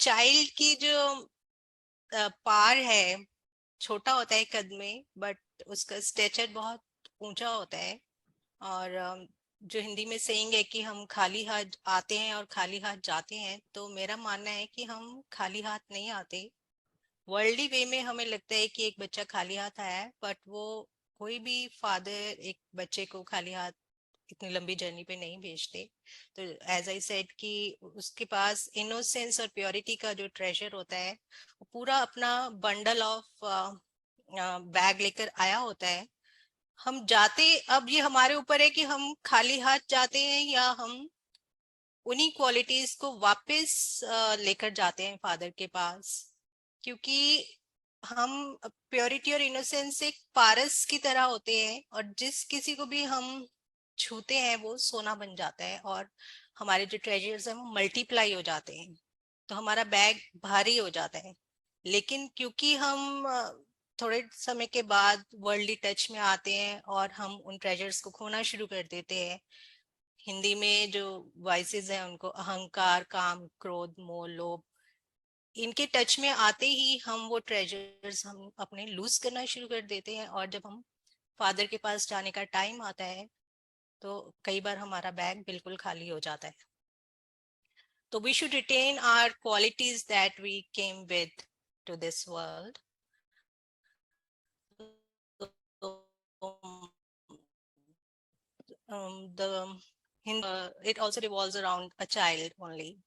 Child की जो पार है, छोटा होता है कद में, बट उसका स्टेचर बहुत ऊंचा होता है। और जो हिंदी में सेइंग है कि हम खाली हाथ आते हैं और खाली हाथ जाते हैं, तो मेरा मानना है कि हम खाली हाथ नहीं आते। वर्ल्डली वे में हमें लगता है कि एक बच्चा खाली हाथ आया है, बट वो कोई भी फादर एक बच्चे को खाली हाथ इतनी लंबी जर्नी पे नहीं भेजते। तो एज आई सेड कि उसके पास इनोसेंस और प्योरिटी का जो ट्रेजर होता है, वो पूरा अपना बंडल ऑफ बैग लेकर आया होता है। हम जाते, अब ये हमारे ऊपर है कि हम खाली हाथ जाते हैं या हम उन्हीं क्वालिटीज को वापस लेकर जाते हैं फादर के पास। क्योंकि हम प्योरिटी और इनोसेंस एक पारस की तरह होते हैं, और जिस किसी को भी हम छूते हैं वो सोना बन जाता है, और हमारे जो ट्रेजर्स हैं वो मल्टीप्लाई हो जाते हैं। तो हमारा बैग भारी हो जाता है। लेकिन क्योंकि हम थोड़े समय के बाद वर्ल्डली टच में आते हैं और हम उन ट्रेजर्स को खोना शुरू कर देते हैं। हिंदी में जो वाइसेस हैं उनको अहंकार, काम, क्रोध, मोह, लोभ, इनके टच में आते ही हम वो ट्रेजर्स हम अपने लूज करना शुरू कर देते हैं। और जब हम फादर के पास जाने का टाइम आता है, तो कई बार हमारा बैग बिल्कुल खाली हो जाता है। तो we should retain our qualities that we came with to this world. The it also revolves around a child only.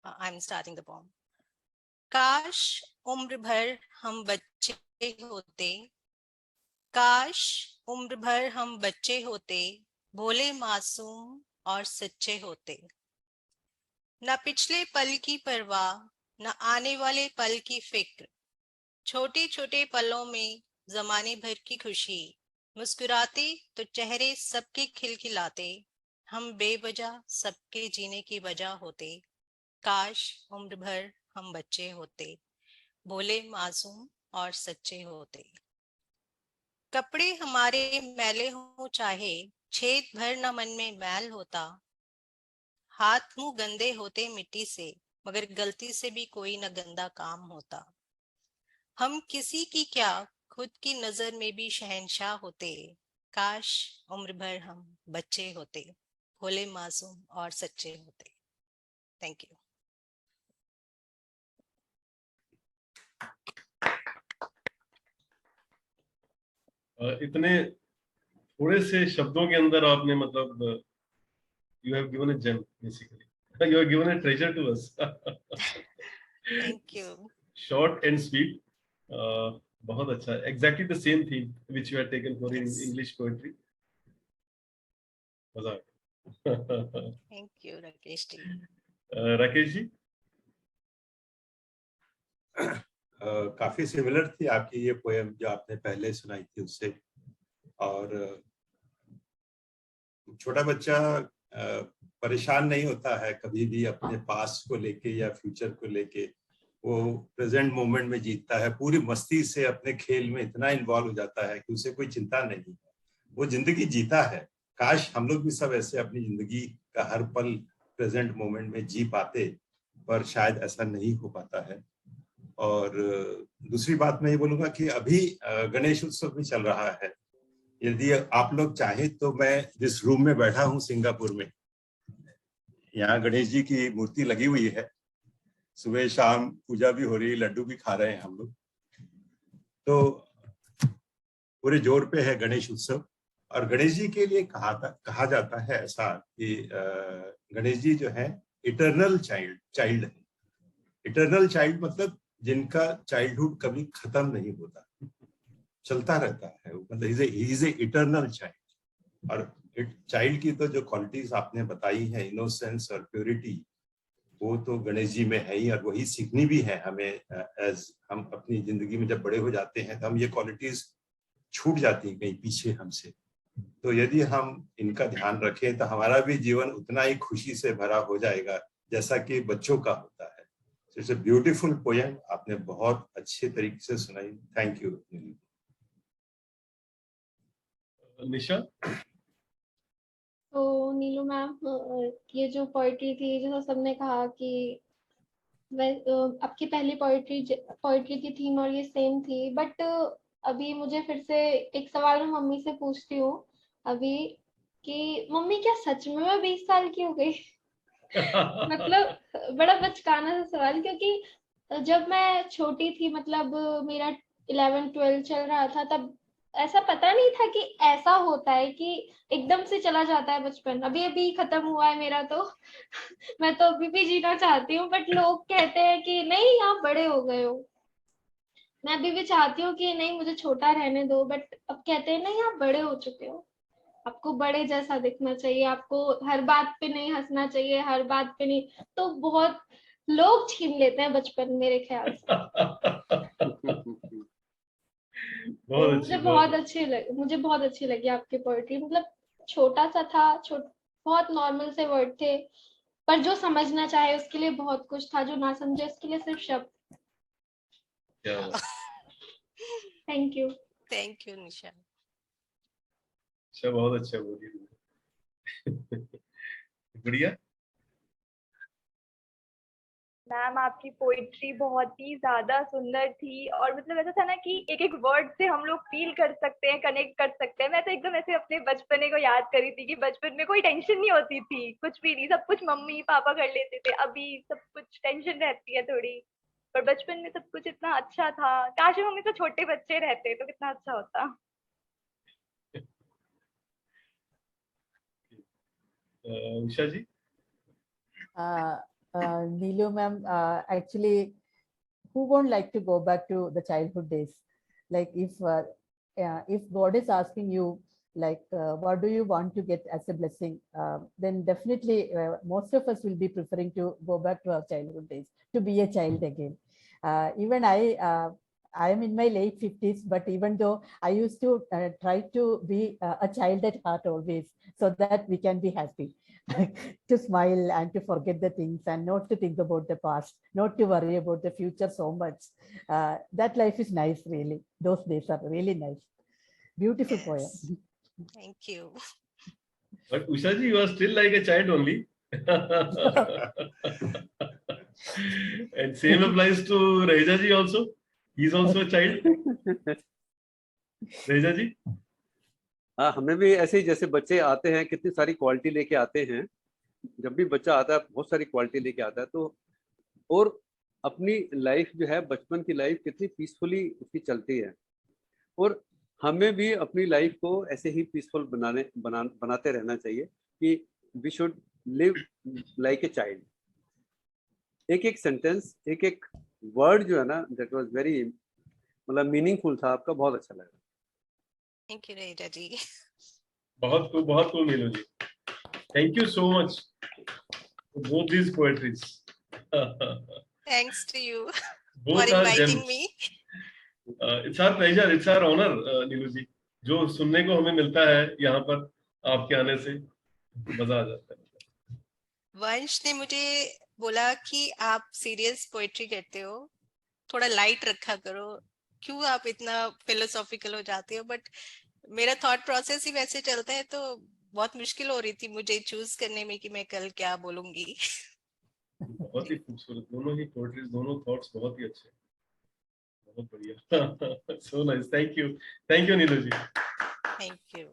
I'm starting the poem. काश उम्र भर हम बच्चे होते, काश उम्र भर हम बच्चे होते, भोले मासूम और सच्चे होते। न पिछले पल की परवाह, न आने वाले पल की फिक्र, छोटे छोटे पलों में जमाने भर की खुशी। मुस्कुराते तो चेहरे सबके खिलखिलाते, हम बेवजह सबके जीने की वजह होते। काश उम्र भर हम बच्चे होते, भोले मासूम और सच्चे होते। कपड़े हमारे मैले हो चाहे, छेद भर न मन में मैल होता। हाथ मुंह गंदे होते मिट्टी से, मगर गलती से भी कोई न गंदा काम होता। हम किसी की क्या, खुद की नजर में भी शहंशाह होते। काश उम्र भर हम बच्चे होते, भोले मासूम और सच्चे होते। Thank you. इतने थोड़े से शब्दों के अंदर आपने मतलब you have given a gem basically, you have given a treasure to us. Thank you. Short and sweet, बहुत अच्छा, exactly the same theme which you had taken for in yes, English poetry. मजा आ गया। Thank you Rakesh ji. Rakesh ji. काफी similar थी आपकी ये poem जो आपने पहले सुनाई थी उससे। और छोटा बच्चा परेशान नहीं होता है कभी भी अपने पास्ट को लेके या फ्यूचर को लेके। वो प्रेजेंट मोमेंट में जीतता है, पूरी मस्ती से अपने खेल में इतना इन्वॉल्व हो जाता है कि उसे कोई चिंता नहीं है, वो जिंदगी जीता है। काश हम लोग भी सब ऐसे अपनी जिंदगी का हर पल प्रेजेंट मोमेंट में जी पाते, पर शायद ऐसा नहीं हो पाता है। और दूसरी बात मैं ये बोलूंगा कि अभी गणेश उत्सव भी चल रहा है। यदि आप लोग चाहें तो मैं जिस रूम में बैठा हूँ सिंगापुर में, यहाँ गणेश जी की मूर्ति लगी हुई है, सुबह शाम पूजा भी हो रही है, लड्डू भी खा रहे हैं हम लोग। तो पूरे जोर पे है गणेश उत्सव। और गणेश जी के लिए कहा जाता है ऐसा कि गणेश जी जो है इटर्नल चाइल्ड है। इटर्नल चाइल्ड मतलब जिनका चाइल्डहुड कभी खत्म नहीं होता, चलता रहता है, मतलब he is a eternal child. और चाइल्ड की तो जो क्वालिटीज आपने बताई है, इनोसेंस और प्योरिटी, वो तो गणेश जी में है ही, और वही सीखनी भी है हमें। एज हम अपनी जिंदगी में जब बड़े हो जाते हैं तो हम ये क्वालिटीज छूट जाती हैं कहीं पीछे हमसे। तो यदि हम इनका ध्यान रखें तो हमारा भी जीवन उतना ही खुशी से भरा हो जाएगा जैसा कि बच्चों का होता है। इट्स अ ब्यूटीफुल पोएम, आपने बहुत अच्छे तरीके से सुनाई। Thank you. निशा। तो नीलू मैम, ये जो पोइट्री थी, जो सबने कहा कि आपकी पहली पोइट्री की थीम और ये सेम थी, बट अभी मुझे फिर से एक सवाल मैं मम्मी से पूछती हूँ अभी, कि मम्मी क्या सच में मैं 20 साल की हो गई? मतलब बड़ा बचकाना सा सवाल, क्योंकि जब मैं छोटी थी, मतलब मेरा 11-12 चल रहा था, तब ऐसा पता नहीं था कि ऐसा होता है कि एकदम से चला जाता है बचपन। अभी अभी खत्म हुआ है मेरा, तो मैं तो अभी भी जीना चाहती हूँ, बट लोग कहते हैं कि नहीं आप बड़े हो गए हो। मैं अभी भी चाहती हूँ कि नहीं मुझे छोटा रहने दो, बट अब कहते हैं नहीं आप बड़े हो चुके हो, आपको बड़े जैसा दिखना चाहिए, आपको हर बात पे नहीं हंसना चाहिए, हर बात पे नहीं। तो बहुत लोग छीन लेते हैं बचपन, मेरे ख्याल से। तो बहुत अच्छी, बहुत अच्छी। मुझे बहुत अच्छी लगी आपकी पोएट्री। मतलब छोटा सा था, बहुत नॉर्मल से वर्ड थे, पर जो समझना चाहे उसके लिए बहुत कुछ था, जो ना समझे उसके लिए सिर्फ शब्द। क्या बात। Thank you. थैंक यू निशा। अच्छा, बहुत अच्छा बोली। बढ़िया। मैम आपकी पोइट्री बहुत ही ज्यादा सुंदर थी, और मतलब ऐसा था ना कि एक एक वर्ड से हम लोग फील कर सकते हैं, कनेक्ट कर सकते हैं। मैं तो एकदम ऐसे अपने बचपने को याद करी थी कि बचपन में कोई टेंशन नहीं होती थी, कुछ भी नहीं, सब कुछ मम्मी पापा कर लेते थे। अभी सब कुछ टेंशन रहती है थोड़ी, पर बचपन में सब कुछ इतना अच्छा था। काश हम हमेशा छोटे बच्चे रहते तो कितना अच्छा होता। उषा जी। Neelu ma'am, actually, who won't like to go back to the childhood days? Like if God is asking you, like, what do you want to get as a blessing? Then definitely most of us will be preferring to go back to our childhood days, to be a child again. Even I am in my late 50s, but even though I used to try to be a child at heart always, so that we can be happy. To smile and to forget the things and not to think about the past, not to worry about the future so much. That life is nice, really. Those days are really nice. Beautiful Yes. poem. Thank you. But Usha ji, you are still like a child only. And same applies to Reja ji also. He's also a child. Reja ji. हाँ, हमें भी ऐसे ही, जैसे बच्चे आते हैं कितनी सारी क्वालिटी लेके आते हैं। जब भी बच्चा आता है बहुत सारी क्वालिटी लेके आता है, तो और अपनी लाइफ जो है, बचपन की लाइफ कितनी पीसफुली उसकी चलती है। और हमें भी अपनी लाइफ को ऐसे ही पीसफुल बनाते रहना चाहिए कि we should live like a child. एक एक सेंटेंस, एक एक वर्ड जो है ना, दैट वाज वेरी मतलब मीनिंगफुल था आपका, बहुत अच्छा लगा। थैंक यू रेजा जी। बहुत खूब नीलू जी। Thank you so much for both these poetries. Thanks to you for Both are inviting gems. me. It's our pleasure, it's our honor, नीलू जी। जो सुनने को हमें मिलता है यहाँ पर आपके आने से मजा आ जाता है। वंश ने मुझे बोला कि आप सीरियस पोएट्री करते हो, थोड़ा लाइट रखा करो, क्यों आप इतना फिलोसॉफिकल हो जाते हो। बट मेरा थॉट प्रोसेस ही वैसे चलता है, तो बहुत मुश्किल हो रही थी मुझे चूज करने में कि मैं कल क्या बोलूंगी। बहुत ही खूबसूरत दोनों ही पोएट्रीज, दोनों थॉट्स बहुत ही अच्छे, बहुत बढ़िया। So nice, thank you Neelu ji. Thank you.